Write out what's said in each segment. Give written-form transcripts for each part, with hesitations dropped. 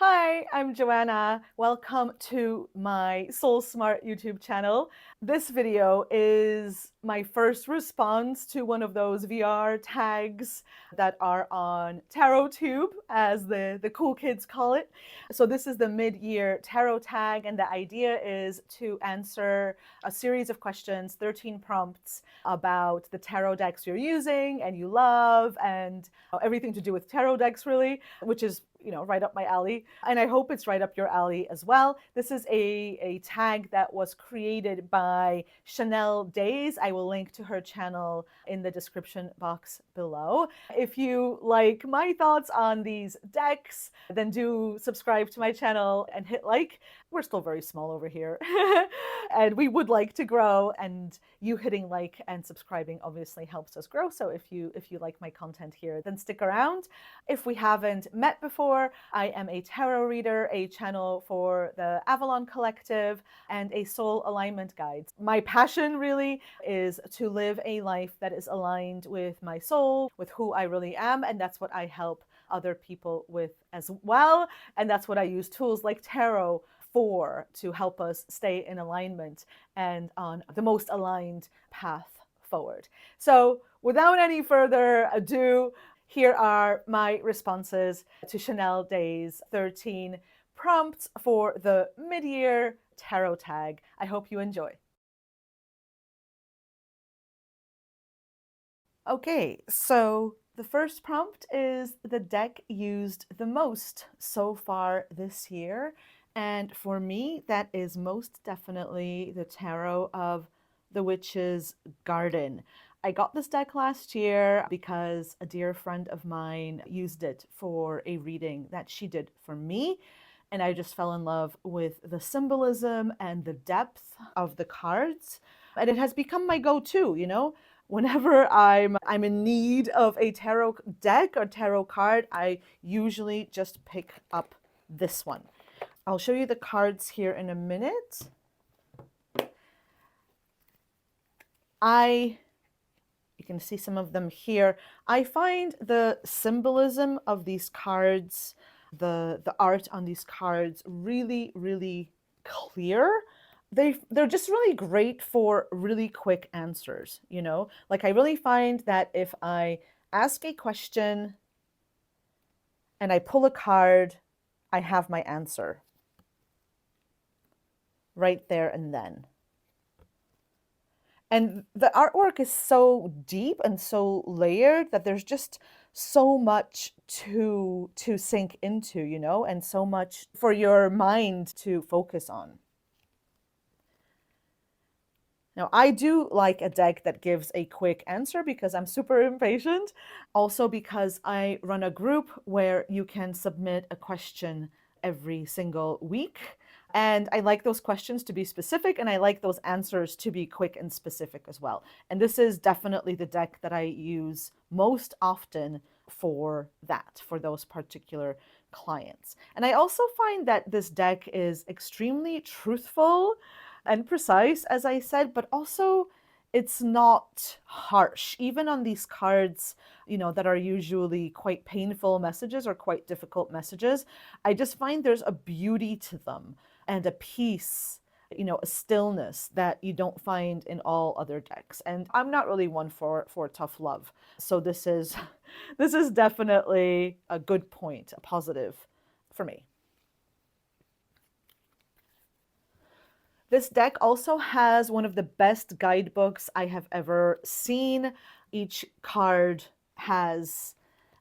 Hi, I'm Joanna. Welcome to my Soul Smart YouTube channel. This video is my first response to one of those VR tags that are on TarotTube, as the cool kids call it. So this is the mid-year tarot tag, and the idea is to answer a series of questions, 13 prompts about the tarot decks you're using and you love, and everything to do with tarot decks really, which is right up my alley. And I hope it's right up your alley as well. This is a tag that was created by Chanel Days. I will link to her channel in the description box below. If you like my thoughts on these decks, then do subscribe to my channel and hit like. We're still very small over here. And we would like to grow, and you hitting like and subscribing obviously helps us grow. So if you like my content here, then stick around. If we haven't met before, I am a tarot reader, a channel for the Avalon Collective, and a soul alignment guide. My passion really is to live a life that is aligned with my soul, with who I really am, and that's what I help other people with as well. And that's what I use tools like tarot for, to help us stay in alignment and on the most aligned path forward. So without any further ado, here are my responses to Chanel Days 13 prompts for the mid-year tarot tag. I hope you enjoy. Okay, so the first prompt is the deck used the most so far this year. And for me, that is most definitely the Tarot of the Witch's Garden. I got this deck last year because a dear friend of mine used it for a reading that she did for me. And I just fell in love with the symbolism and the depth of the cards. And it has become my go-to, whenever I'm in need of a tarot deck or tarot card, I usually just pick up this one. I'll show you the cards here in a minute. You can see some of them here. I find the symbolism of these cards, the art on these cards really, really clear. They're just really great for really quick answers, Like I really find that if I ask a question and I pull a card, I have my answer right there and then. And the artwork is so deep and so layered that there's just so much to sink into, and so much for your mind to focus on. Now, I do like a deck that gives a quick answer because I'm super impatient. Also because I run a group where you can submit a question every single week. And I like those questions to be specific, and I like those answers to be quick and specific as well. And this is definitely the deck that I use most often for that, for those particular clients. And I also find that this deck is extremely truthful and precise, as I said, but also it's not harsh. Even on these cards, that are usually quite painful messages or quite difficult messages, I just find there's a beauty to them and a peace, a stillness that you don't find in all other decks. And I'm not really one for tough love. So this is this is definitely a good point, a positive for me. This deck also has one of the best guidebooks I have ever seen. Each card has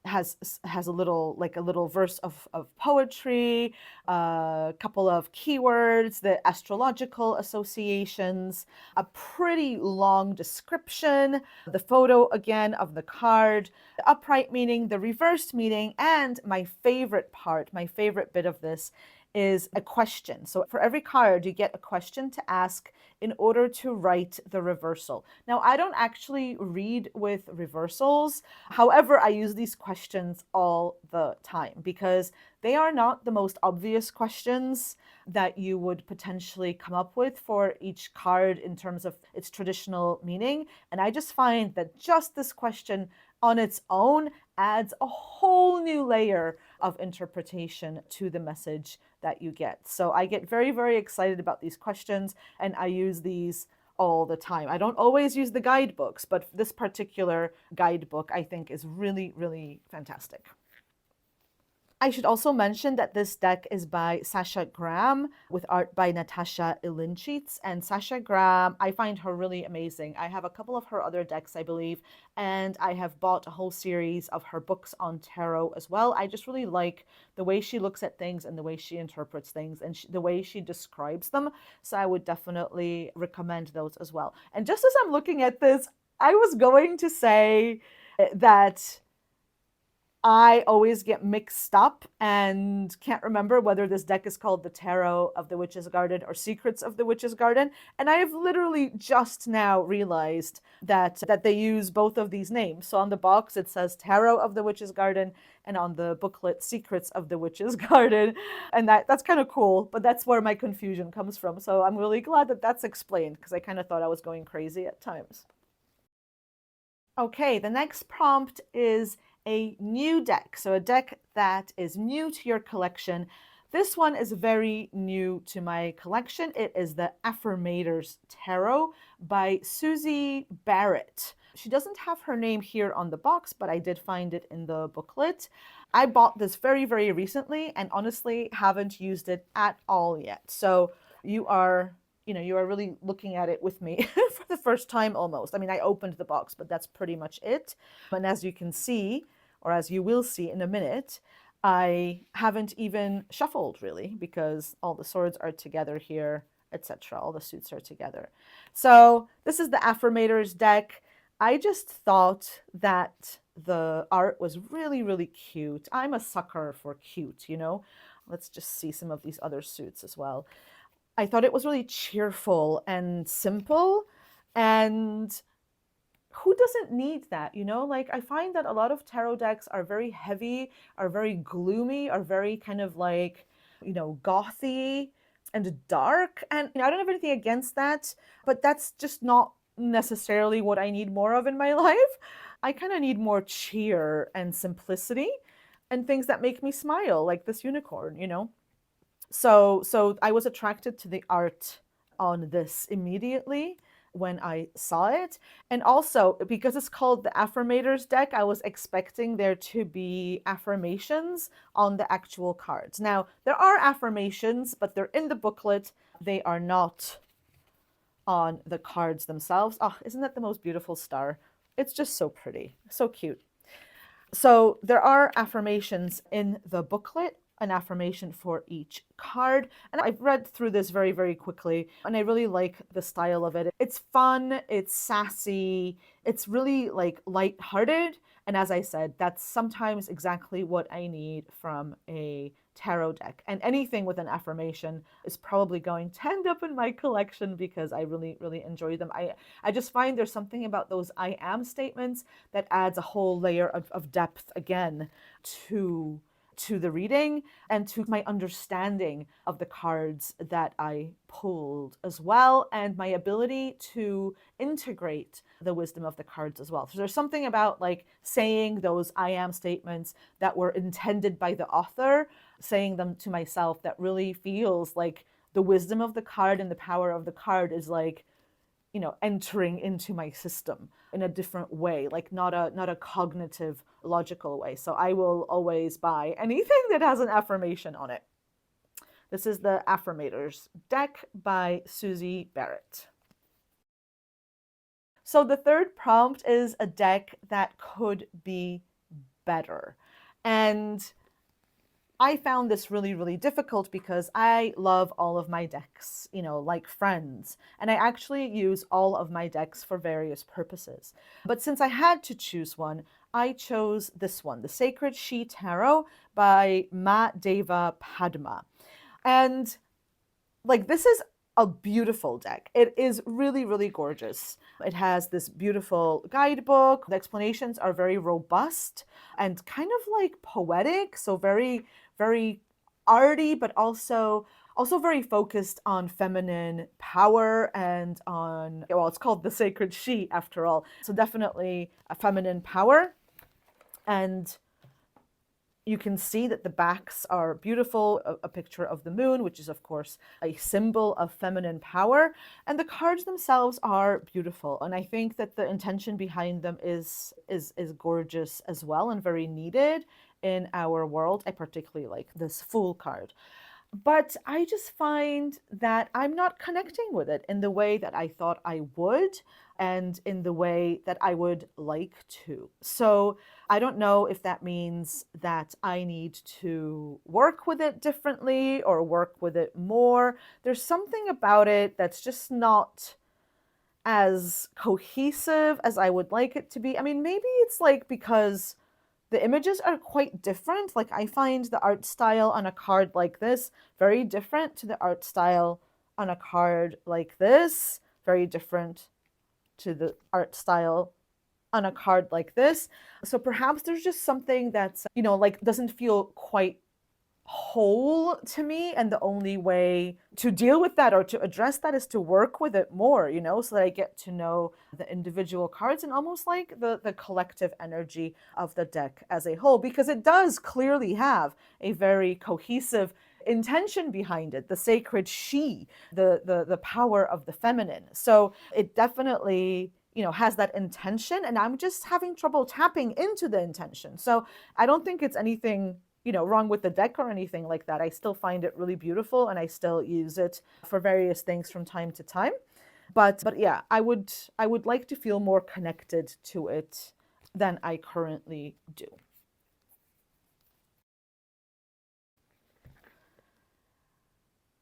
a little verse of poetry, a couple of keywords, the astrological associations, a pretty long description, the photo again of the card, the upright meaning, the reversed meaning, and my favorite part, my favorite bit of this is a question. So for every card, you get a question to ask in order to write the reversal. Now, I don't actually read with reversals. However, I use these questions all the time because they are not the most obvious questions that you would potentially come up with for each card in terms of its traditional meaning. And I just find that just this question on its own adds a whole new layer of interpretation to the message that you get. So I get very, very excited about these questions, and I use these all the time. I don't always use the guidebooks, but this particular guidebook I think is really, really fantastic. I should also mention that this deck is by Sasha Graham with art by Natasha Ilinchitz. And Sasha Graham, I find her really amazing. I have a couple of her other decks, I believe, and I have bought a whole series of her books on tarot as well. I just really like the way she looks at things and the way she interprets things and the way she describes them. So I would definitely recommend those as well. And just as I'm looking at this, I was going to say that I always get mixed up and can't remember whether this deck is called the Tarot of the Witch's Garden or Secrets of the Witch's Garden. And I have literally just now realized that they use both of these names. So on the box, it says Tarot of the Witch's Garden, and on the booklet, Secrets of the Witch's Garden. And that's kind of cool, but that's where my confusion comes from. So I'm really glad that that's explained, because I kind of thought I was going crazy at times. Okay, the next prompt is a new deck. So a deck that is new to your collection. This one is very new to my collection. It is the Affirmators Tarot by Susie Barrett. She doesn't have her name here on the box, but I did find it in the booklet. I bought this very, very recently and honestly haven't used it at all yet. So you are really looking at it with me for the first time almost. I mean, I opened the box, but that's pretty much it. And as you can see, or as you will see in a minute, I haven't even shuffled really, because all the swords are together here, etc. All the suits are together. So this is the Affirmators deck. I just thought that the art was really, really cute. I'm a sucker for cute, you know? Let's just see some of these other suits as well. I thought it was really cheerful and simple, and who doesn't need that, you know? Like, I find that a lot of tarot decks are very heavy, are very gloomy, are very kind of like, gothy and dark. And I don't have anything against that, but that's just not necessarily what I need more of in my life. I kind of need more cheer and simplicity and things that make me smile, like this unicorn, you know? So I was attracted to the art on this immediately when I saw it. And also, because it's called the Affirmators deck, I was expecting there to be affirmations on the actual cards. Now, there are affirmations, but they're in the booklet. They are not on the cards themselves. Oh, isn't that the most beautiful star? It's just so pretty, so cute. So there are affirmations in the booklet, an affirmation for each card. And I've read through this very, very quickly, and I really like the style of it. It's fun, it's sassy, it's really like lighthearted. And as I said, that's sometimes exactly what I need from a tarot deck. And anything with an affirmation is probably going to end up in my collection because I really, really enjoy them. I just find there's something about those I am statements that adds a whole layer of depth again to the reading and to my understanding of the cards that I pulled as well, and my ability to integrate the wisdom of the cards as well. So there's something about like saying those I am statements that were intended by the author, saying them to myself, that really feels like the wisdom of the card and the power of the card is like, entering into my system in a different way, like not a cognitive, logical way. So I will always buy anything that has an affirmation on it. This is the Affirmators deck by Susie Barrett. So the third prompt is a deck that could be better. And I found this really, really difficult because I love all of my decks, like friends. And I actually use all of my decks for various purposes. But since I had to choose one, I chose this one, the Sacred She Tarot by Ma Deva Padma. And like, this is a beautiful deck. It is really, really gorgeous. It has this beautiful guidebook. The explanations are very robust and kind of like poetic, so very, very arty, but also very focused on feminine power and on, well, it's called the Sacred She after all. So definitely a feminine power. And You can see that the backs are beautiful, a picture of the moon, which is, of course, a symbol of feminine power. And the cards themselves are beautiful. And I think that the intention behind them is gorgeous as well and very needed in our world. I particularly like this Fool card. But I just find that I'm not connecting with it in the way that I thought I would and in the way that I would like to. So I don't know if that means that I need to work with it differently or work with it more. There's something about it that's just not as cohesive as I would like it to be. I mean, maybe it's like because the images are quite different. Like I find the art style on a card like this very different to the art style on a card like this, very different to the art style on a card like this. So perhaps there's just something that's, like doesn't feel quite whole to me, and the only way to deal with that or to address that is to work with it more, so that I get to know the individual cards and almost like the collective energy of the deck as a whole, because it does clearly have a very cohesive intention behind it, the sacred she, the power of the feminine. So it definitely has that intention, and I'm just having trouble tapping into the intention. So I don't think it's anything wrong with the deck or anything like that. I still find it really beautiful and I still use it for various things from time to time. But yeah, I would like to feel more connected to it than I currently do.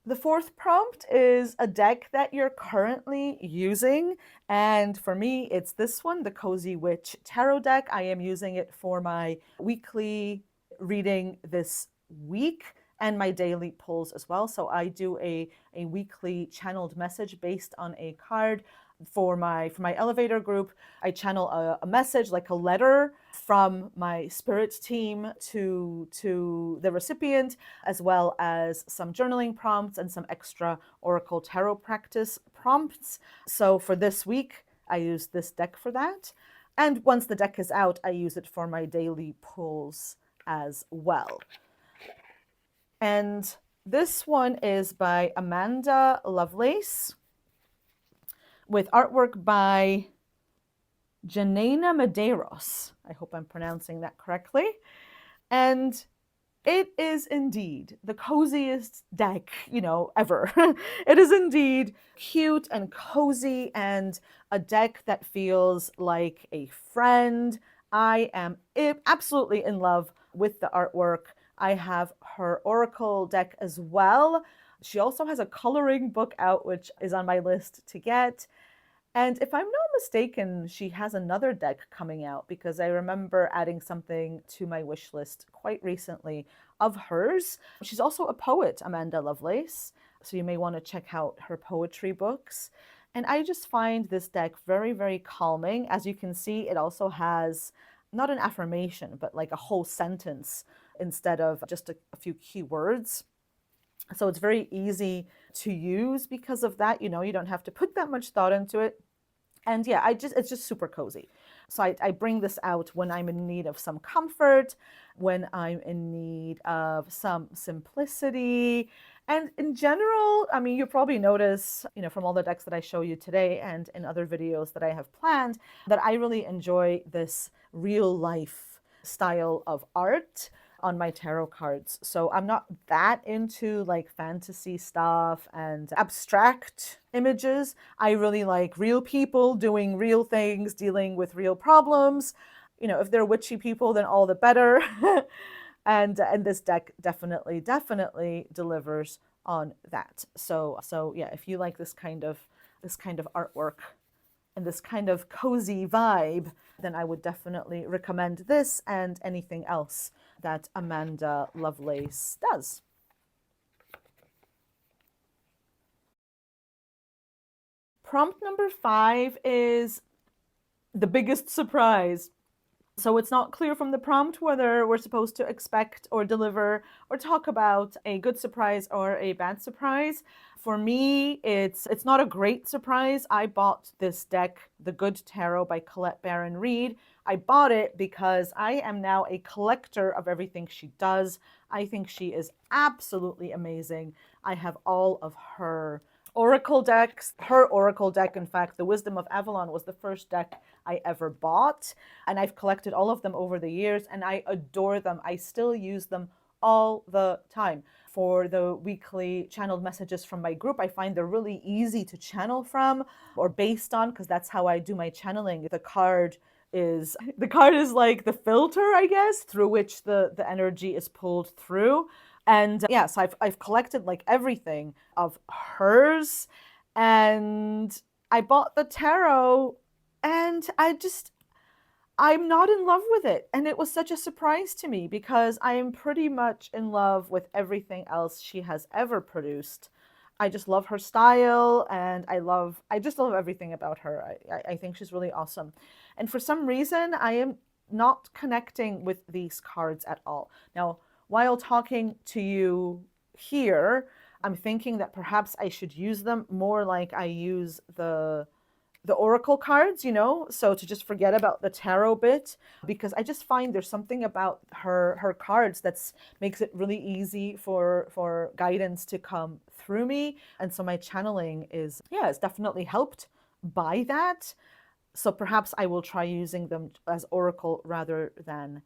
The fourth prompt is a deck that you're currently using. And for me, it's this one, the Cozy Witch Tarot deck. I am using it for my weekly reading this week and my daily pulls as well. So I do a weekly channeled message based on a card for my elevator group. I channel a message, like a letter from my spirit team to the recipient, as well as some journaling prompts and some extra Oracle Tarot practice prompts. So for this week, I use this deck for that. And once the deck is out, I use it for my daily pulls as well. And this one is by Amanda Lovelace, with artwork by Janaina Medeiros. I hope I'm pronouncing that correctly. And it is indeed the coziest deck, ever. It is indeed cute and cozy and a deck that feels like a friend. I am absolutely in love with the artwork. I have her Oracle deck as well. She also has a coloring book out, which is on my list to get. And if I'm not mistaken, she has another deck coming out, because I remember adding something to my wish list quite recently of hers. She's also a poet, Amanda Lovelace, so you may want to check out her poetry books. And I just find this deck very, very calming. As you can see, it also has not an affirmation, but like a whole sentence instead of just a few keywords. So it's very easy to use because of that. You don't have to put that much thought into it. And yeah, it's just super cozy. So I bring this out when I'm in need of some comfort, when I'm in need of some simplicity. And in general, I mean, you probably notice, from all the decks that I show you today and in other videos that I have planned, that I really enjoy this real life style of art on my tarot cards. So I'm not that into like fantasy stuff and abstract images. I really like real people doing real things, dealing with real problems. If they're witchy people, then all the better. and this deck definitely delivers on that. So yeah, if you like this kind of artwork and this kind of cozy vibe, then I would definitely recommend this and anything else that Amanda Lovelace does. Prompt number 5 is the biggest surprise. So it's not clear from the prompt whether we're supposed to expect or deliver or talk about a good surprise or a bad surprise. For me, it's not a great surprise. I bought this deck, The Good Tarot by Colette Baron Reid. I bought it because I am now a collector of everything she does. I think she is absolutely amazing. I have all of her oracle decks. Her oracle deck, in fact, the Wisdom of Avalon, was the first deck I ever bought. And I've collected all of them over the years and I adore them. I still use them all the time. For the weekly channeled messages from my group, I find they're really easy to channel from or based on, because that's how I do my channeling. The card is like the filter, I guess, through which the energy is pulled through. And yes, I've collected like everything of hers, and I bought the tarot, and I'm not in love with it. And it was such a surprise to me because I am pretty much in love with everything else she has ever produced. I just love her style and I just love everything about her. I think she's really awesome. And for some reason, I am not connecting with these cards at all. Now, while talking to you here, I'm thinking that perhaps I should use them more like I use the oracle cards, so to just forget about the tarot bit, because I just find there's something about her cards that makes it really easy for guidance to come through me. And so my channeling is definitely helped by that. So perhaps I will try using them as oracle rather than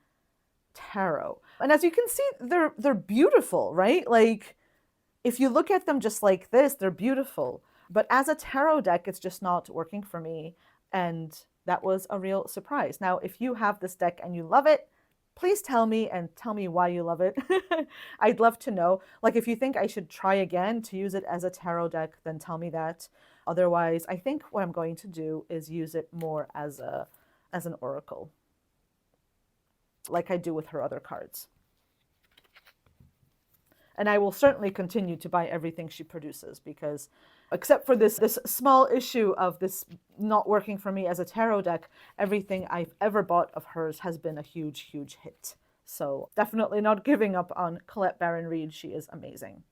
tarot. And as you can see, they're beautiful, right? Like if you look at them just like this, they're beautiful. But as a tarot deck, it's just not working for me. And that was a real surprise. Now, if you have this deck and you love it, please tell me and tell me why you love it. I'd love to know. Like if you think I should try again to use it as a tarot deck, then tell me that. Otherwise, I think what I'm going to do is use it more as an oracle, like I do with her other cards. And I will certainly continue to buy everything she produces because except for this small issue of this not working for me as a tarot deck, everything I've ever bought of hers has been a huge, huge hit. So definitely not giving up on Colette Baron Reid. She is amazing.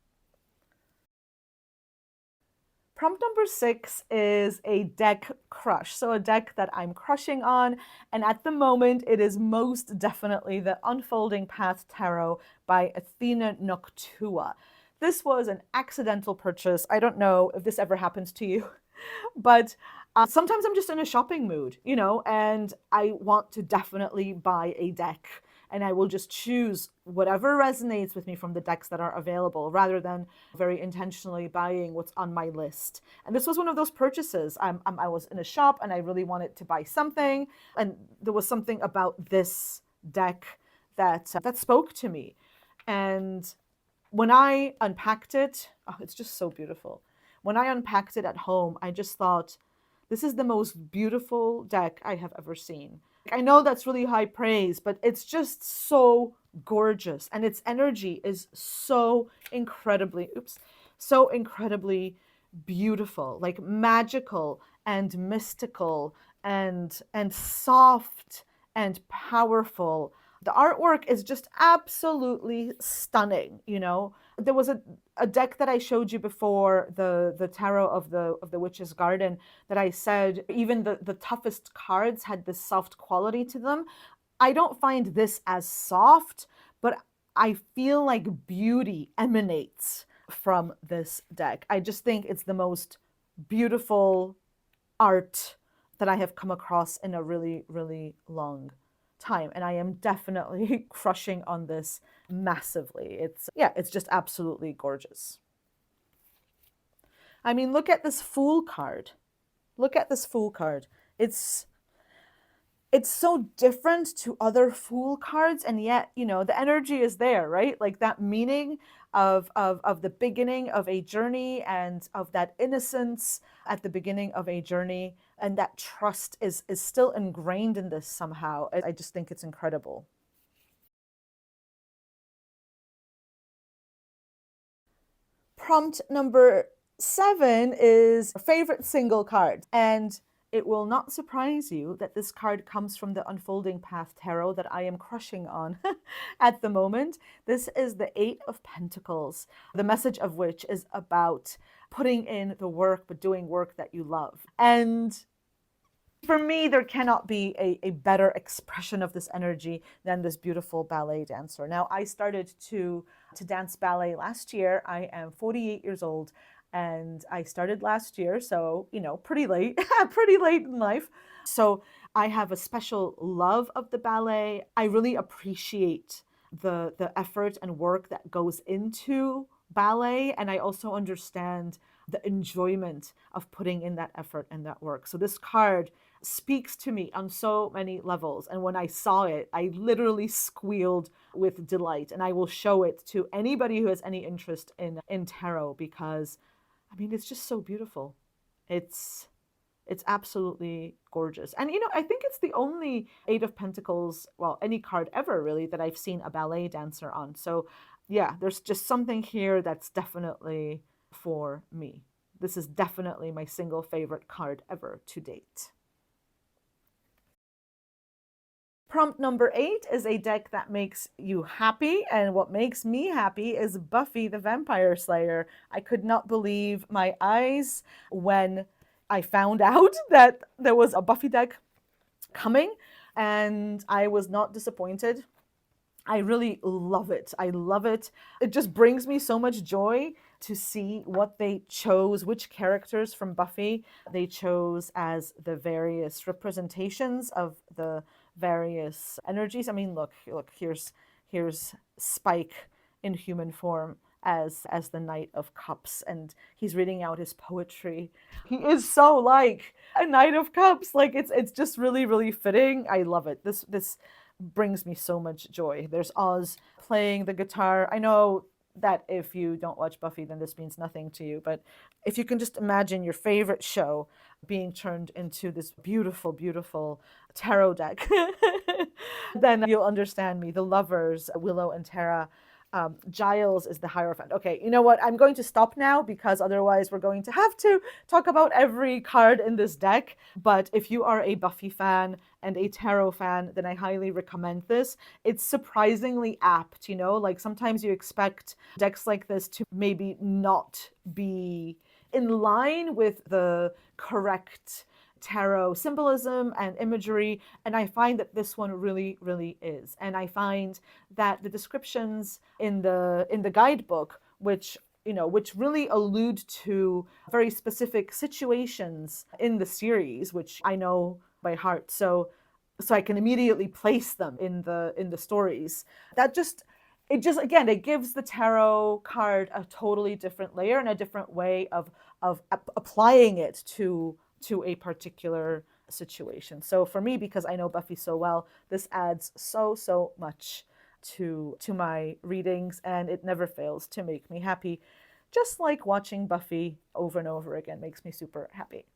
Prompt number 6 is a deck crush. So a deck that I'm crushing on. And at the moment, it is most definitely the Unfolding Path Tarot by Athena Noctua. This was an accidental purchase. I don't know if this ever happens to you, but sometimes I'm just in a shopping mood, and I want to definitely buy a deck. And I will just choose whatever resonates with me from the decks that are available rather than very intentionally buying what's on my list. And this was one of those purchases. I was in a shop and I really wanted to buy something. And there was something about this deck that spoke to me. And when I unpacked it, oh, it's just so beautiful. When I unpacked it at home, I just thought, this is the most beautiful deck I have ever seen. I know that's really high praise, but it's just so gorgeous. And its energy is so incredibly beautiful, like magical and mystical and soft and powerful. The artwork is just absolutely stunning, There was a deck that I showed you before, the tarot of the Witch's Garden, that I said even the toughest cards had this soft quality to them. I don't find this as soft, but I feel like beauty emanates from this deck. I just think it's the most beautiful art that I have come across in a really, really long time. And I am definitely crushing on this massively. It's just absolutely gorgeous. I mean, look at this Fool card. Look at this Fool card. It's so different to other Fool cards, and yet, the energy is there, right? Like that meaning of the beginning of a journey and of that innocence at the beginning of a journey, and that trust is still ingrained in this somehow. I just think it's incredible. Prompt number 7 is favorite single card. And it will not surprise you that this card comes from the Unfolding Path Tarot that I am crushing on at the moment. This is the Eight of Pentacles, the message of which is about putting in the work, but doing work that you love. And for me, there cannot be a better expression of this energy than this beautiful ballet dancer. Now, I started to dance ballet last year. I am 48 years old, and I started last year, so, you know, pretty late, pretty late in life. So I have a special love of the ballet. I really appreciate the effort and work that goes into ballet, and I also understand the enjoyment of putting in that effort and that work. So this card speaks to me on so many levels. And when I saw it, I literally squealed with delight. And I will show it to anybody who has any interest in tarot, because I mean, it's just so beautiful. It's absolutely gorgeous. And you know, I think it's the only Eight of Pentacles, well, any card ever really, that I've seen a ballet dancer on. So yeah, there's just something here that's definitely for me. This is definitely my single favorite card ever to date. Prompt number 8 is a deck that makes you happy, and what makes me happy is Buffy the Vampire Slayer. I could not believe my eyes when I found out that there was a Buffy deck coming, and I was not disappointed. I really love it. I love it. It just brings me so much joy to see what they chose, which characters from Buffy they chose as the various representations of the various energies. I mean, look, here's Spike in human form as the Knight of Cups, and he's reading out his poetry. He is so like a Knight of Cups. Like it's just really, really fitting. I love it. This brings me so much joy. There's Oz playing the guitar. I know that if you don't watch Buffy, then this means nothing to you. But if you can just imagine your favorite show being turned into this beautiful, beautiful tarot deck, then you'll understand me. The lovers, Willow and Tara. Giles is the Hierophant. Okay, you know what? I'm going to stop now because otherwise we're going to have to talk about every card in this deck. But if you are a Buffy fan and a tarot fan, then I highly recommend this. It's surprisingly apt, you know? Like sometimes you expect decks like this to maybe not be in line with the correct tarot symbolism and imagery, and I find that this one really, really is. And I find that the descriptions in the guidebook, which really allude to very specific situations in the series, which I know by heart, so I can immediately place them in the stories. That just again, it gives the tarot card a totally different layer and a different way of applying it to a particular situation. So for me, because I know Buffy so well, this adds so much to my readings, and it never fails to make me happy. Just like watching Buffy over and over again makes me super happy.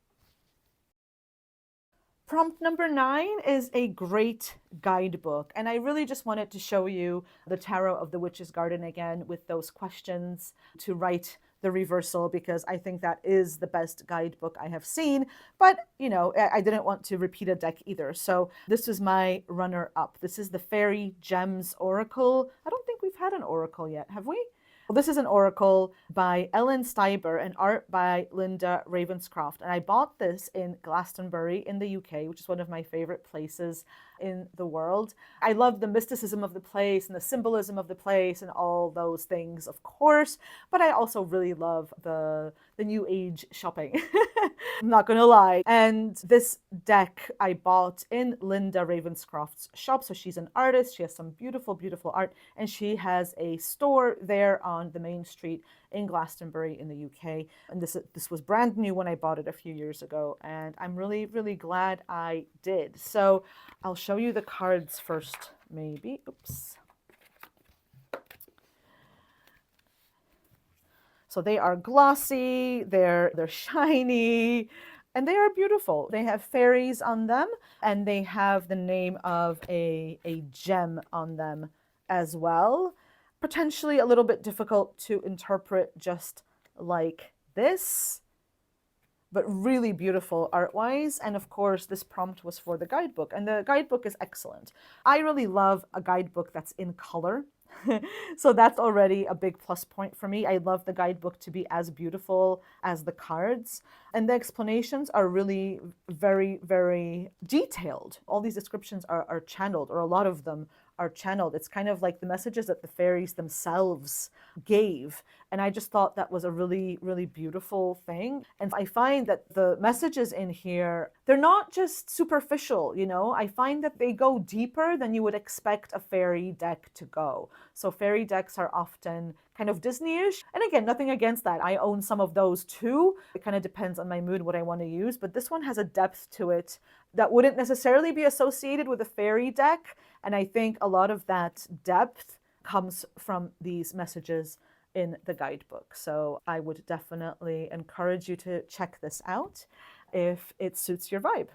Prompt number 9 is a great guidebook, and I really just wanted to show you the Tarot of the Witch's Garden again with those questions to write the reversal, because I think that is the best guidebook I have seen. But, you know, I didn't want to repeat a deck either. So this is my runner-up. This is the Fairy Gems Oracle. I don't think we've had an oracle yet, have we? Well, this is an oracle by Ellen Steiber and art by Linda Ravenscroft. And I bought this in Glastonbury in the UK, which is one of my favorite places in the world. I love the mysticism of the place and the symbolism of the place and all those things, of course, but I also really love the new age shopping. I'm not gonna lie. And this deck I bought in Linda Ravenscroft's shop. So she's an artist, she has some beautiful, beautiful art, and she has a store there on the main street in Glastonbury in the UK. And this was brand new when I bought it a few years ago, and I'm really, really glad I did. So I'll show you the cards first, maybe. Oops. So they are glossy, they're shiny, and they are beautiful. They have fairies on them, and they have the name of a gem on them as well. Potentially a little bit difficult to interpret just like this, but really beautiful art-wise. And of course, this prompt was for the guidebook, and the guidebook is excellent. I really love a guidebook that's in color. So that's already a big plus point for me. I love the guidebook to be as beautiful as the cards. And the explanations are really very, very detailed. All these descriptions are channeled, or a lot of them are channeled. It's kind of like the messages that the fairies themselves gave. And I just thought that was a really, really beautiful thing. And I find that the messages in here, they're not just superficial, you know? I find that they go deeper than you would expect a fairy deck to go. So fairy decks are often kind of Disney-ish. And again, nothing against that. I own some of those too. It kind of depends on my mood, what I want to use. But this one has a depth to it that wouldn't necessarily be associated with a fairy deck. And I think a lot of that depth comes from these messages in the guidebook. So I would definitely encourage you to check this out if it suits your vibe.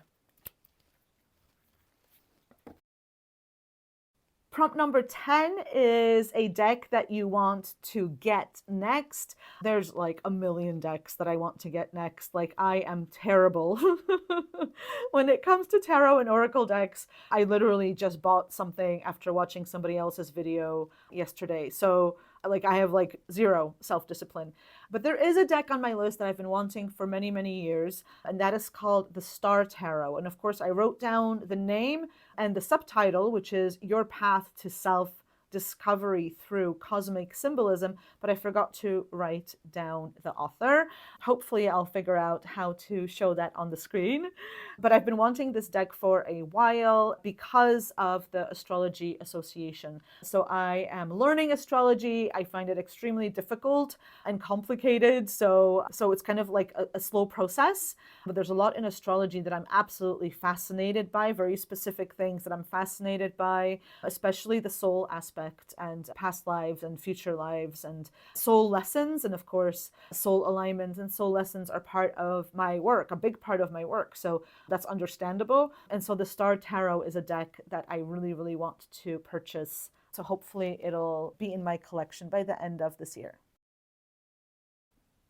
Prompt number 10 is a deck that you want to get next. There's like a million decks that I want to get next. Like, I am terrible when it comes to tarot and oracle decks. I literally just bought something after watching somebody else's video yesterday. So like, I have like zero self-discipline. But there is a deck on my list that I've been wanting for many, many years, and that is called the Star Tarot. And of course, I wrote down the name and the subtitle, which is Your Path to Self-Discovery Through Cosmic Symbolism, but I forgot to write down the author. Hopefully I'll figure out how to show that on the screen. But I've been wanting this deck for a while because of the Astrology Association. So I am learning astrology. I find it extremely difficult and complicated. So it's kind of like a slow process. But there's a lot in astrology that I'm absolutely fascinated by, very specific things that I'm fascinated by, especially the soul aspect and past lives and future lives and soul lessons. And of course, soul alignment and soul lessons are part of my work, a big part of my work. So that's understandable. And so the Star Tarot is a deck that I really, really want to purchase. So hopefully it'll be in my collection by the end of this year.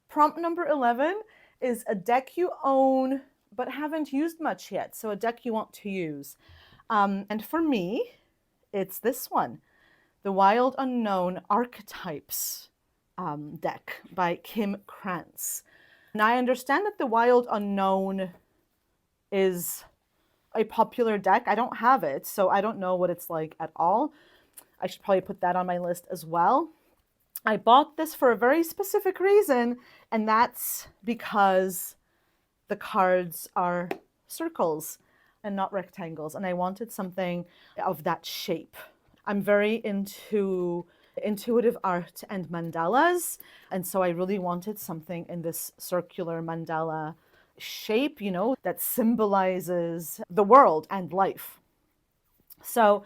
Prompt number 11 is a deck you own but haven't used much yet. So a deck you want to use. And for me, it's this one, the Wild Unknown Archetypes deck by Kim Krantz. And I understand that the Wild Unknown is a popular deck. I don't have it, so I don't know what it's like at all. I should probably put that on my list as well. I bought this for a very specific reason, and that's because the cards are circles and not rectangles, and I wanted something of that shape. I'm very into intuitive art and mandalas, and so I really wanted something in this circular mandala shape, you know, that symbolizes the world and life. So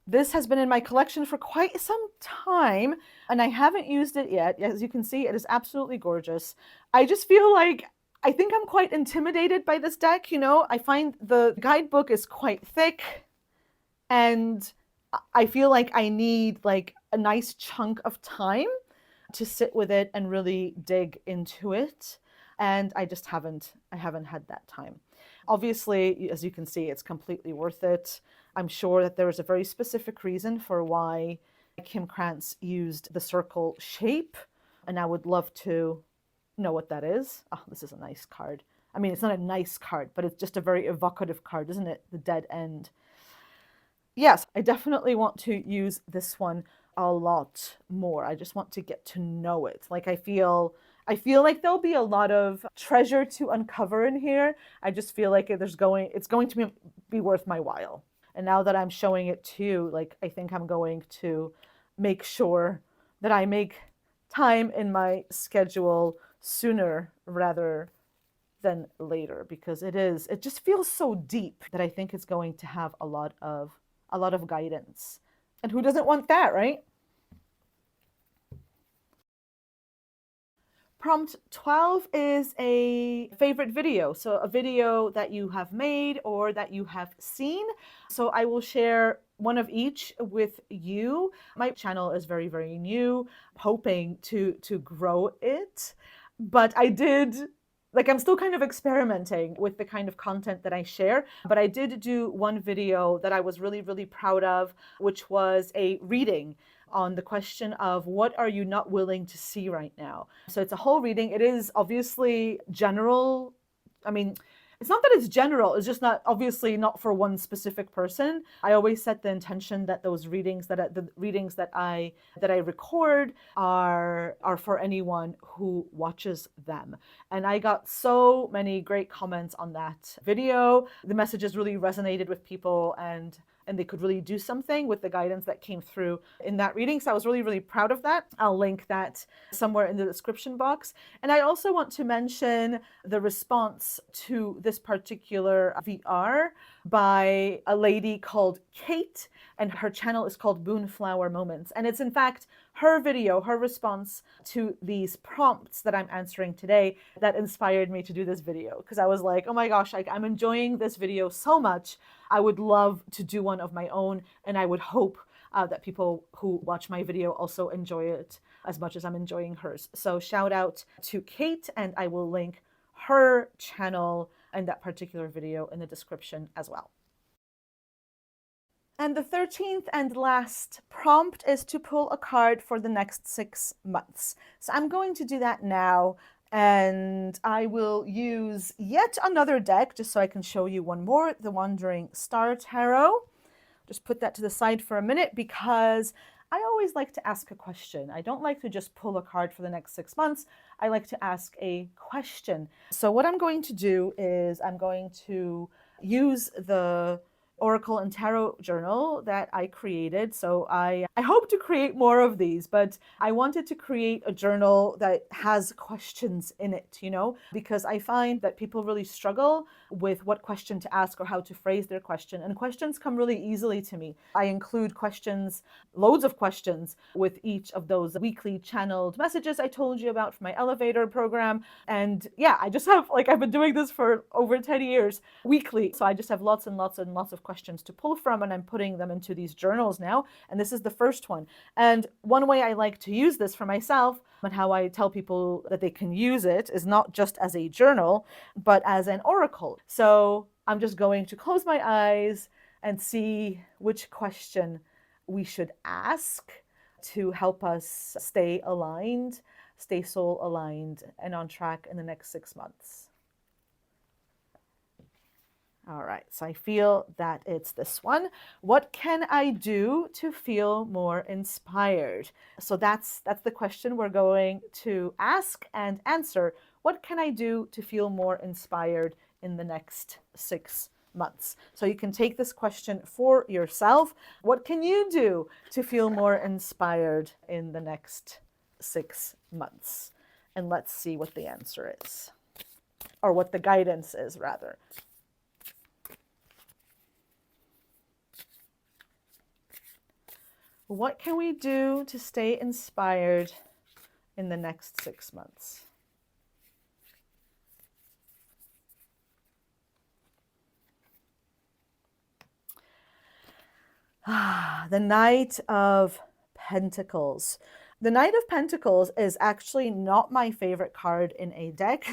this has been in my collection for quite some time, and I haven't used it yet. As you can see, it is absolutely gorgeous. I just feel like I think I'm quite intimidated by this deck, you know. I find the guidebook is quite thick, and I feel like I need like a nice chunk of time to sit with it and really dig into it. And I just haven't had that time. Obviously, as you can see, it's completely worth it. I'm sure that there is a very specific reason for why Kim Krantz used the circle shape, and I would love to know what that is. Oh, this is a nice card. I mean, it's not a nice card, but it's just a very evocative card, isn't it? The Dead End. Yes, I definitely want to use this one a lot more. I just want to get to know it. Like, I feel like there'll be a lot of treasure to uncover in here. I just feel like it's going to be worth my while. And now that I'm showing it to you, like, I think I'm going to make sure that I make time in my schedule sooner rather than later, because it just feels so deep that I think it's going to have a lot of guidance. And who doesn't want that, right? Prompt 12 is a favorite video. So a video that you have made or that you have seen. So I will share one of each with you. My channel is very, very new, hoping to grow it. But I did like I'm still kind of experimenting with the kind of content that I share, but I did do one video that I was really, really proud of, which was a reading on the question of what are you not willing to see right now? So it's a whole reading. It is obviously general. I mean, it's not that it's general, it's just not obviously not for one specific person. I always set the intention that those readings the readings that I record are for anyone who watches them. And I got so many great comments on that video. The messages really resonated with people, and they could really do something with the guidance that came through in that reading. So I was really, really proud of that. I'll link that somewhere in the description box. And I also want to mention the response to this particular VR by a lady called Kate, and her channel is called Moonflower Moments. And it's in fact her video, her response to these prompts that I'm answering today that inspired me to do this video. Because I was like, oh my gosh, I'm enjoying this video so much. I would love to do one of my own, and I would hope that people who watch my video also enjoy it as much as I'm enjoying hers. So shout out to Kate, and I will link her channel and that particular video in the description as well. And the 13th and last prompt is to pull a card for the next 6 months. So I'm going to do that now, and I will use yet another deck just so I can show you one more, the Wandering Star Tarot. Just put that to the side for a minute because I always like to ask a question. I don't like to just pull a card for the next 6 months. I like to ask a question. So what I'm going to do is I'm going to use the Oracle and Tarot journal that I created. So I hope to create more of these, but I wanted to create a journal that has questions in it, because I find that people really struggle with what question to ask or how to phrase their question. And questions come really easily to me. I include questions, loads of questions, with each of those weekly channeled messages I told you about from my elevator program. And yeah, I just have, I've been doing this for over 10 years weekly. So I just have lots and lots and lots of questions to pull from, and I'm putting them into these journals now. And this is the first one. And one way I like to use this for myself, and how I tell people that they can use it, is not just as a journal, but as an oracle. So I'm just going to close my eyes and see which question we should ask to help us stay aligned, stay soul aligned, and on track in the next 6 months. All right, so I feel that it's this one. What can I do to feel more inspired? So that's the question we're going to ask and answer. What can I do to feel more inspired in the next 6 months? So you can take this question for yourself. What can you do to feel more inspired in the next 6 months? And let's see what the answer is, or what the guidance is, rather. What can we do to stay inspired in the next 6 months? The Knight of Pentacles. The Knight of Pentacles is actually not my favorite card in a deck,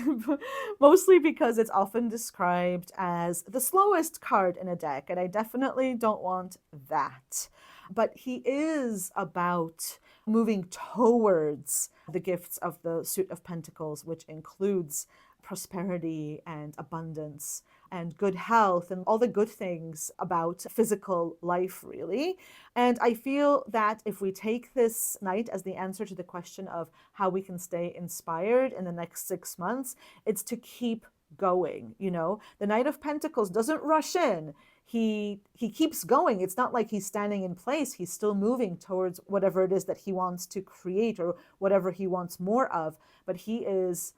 mostly because it's often described as the slowest card in a deck, and I definitely don't want that. But he is about moving towards the gifts of the Suit of Pentacles, which includes prosperity and abundance and good health and all the good things about physical life, really. And I feel that if we take this night as the answer to the question of how we can stay inspired in the next 6 months, it's to keep going. The Knight of Pentacles doesn't rush in. He keeps going. It's not like he's standing in place. He's still moving towards whatever it is that he wants to create or whatever he wants more of. But he is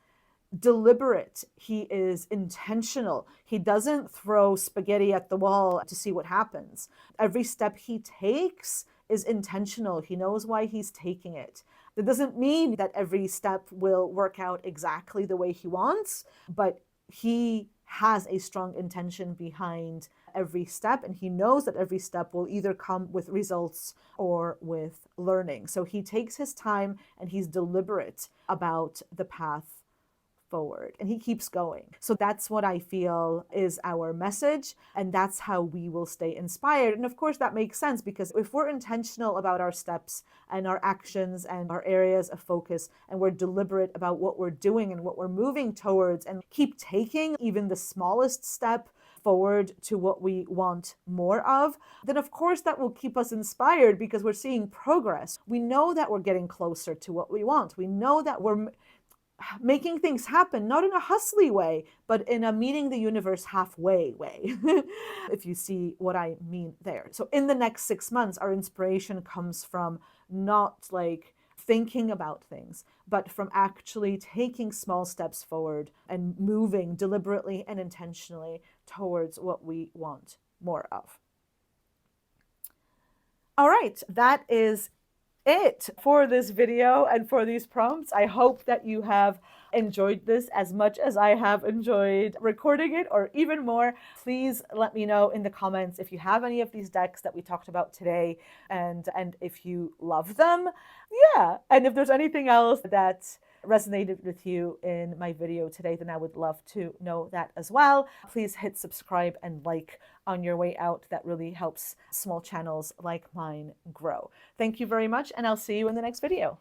deliberate. He is intentional. He doesn't throw spaghetti at the wall to see what happens. Every step he takes is intentional. He knows why he's taking it. That doesn't mean that every step will work out exactly the way he wants, but he has a strong intention behind every step, and he knows that every step will either come with results or with learning. So he takes his time and he's deliberate about the path forward, and he keeps going. So that's what I feel is our message, and that's how we will stay inspired. And of course that makes sense, because if we're intentional about our steps and our actions and our areas of focus, and we're deliberate about what we're doing and what we're moving towards, and keep taking even the smallest step forward to what we want more of, then of course that will keep us inspired, because we're seeing progress. We know that we're getting closer to what we want. We know that we're making things happen, not in a hustly way, but in a meeting the universe halfway way, if you see what I mean there. So in the next 6 months, our inspiration comes from not like thinking about things, but from actually taking small steps forward and moving deliberately and intentionally towards what we want more of. All right, that is it for this video and for these prompts. I hope that you have enjoyed this as much as I have enjoyed recording it, or even more. Please let me know in the comments if you have any of these decks that we talked about today, and if you love them. Yeah, and if there's anything else that resonated with you in my video today, then I would love to know that as well. Please hit subscribe and like on your way out. That really helps small channels like mine grow. Thank you very much, and I'll see you in the next video.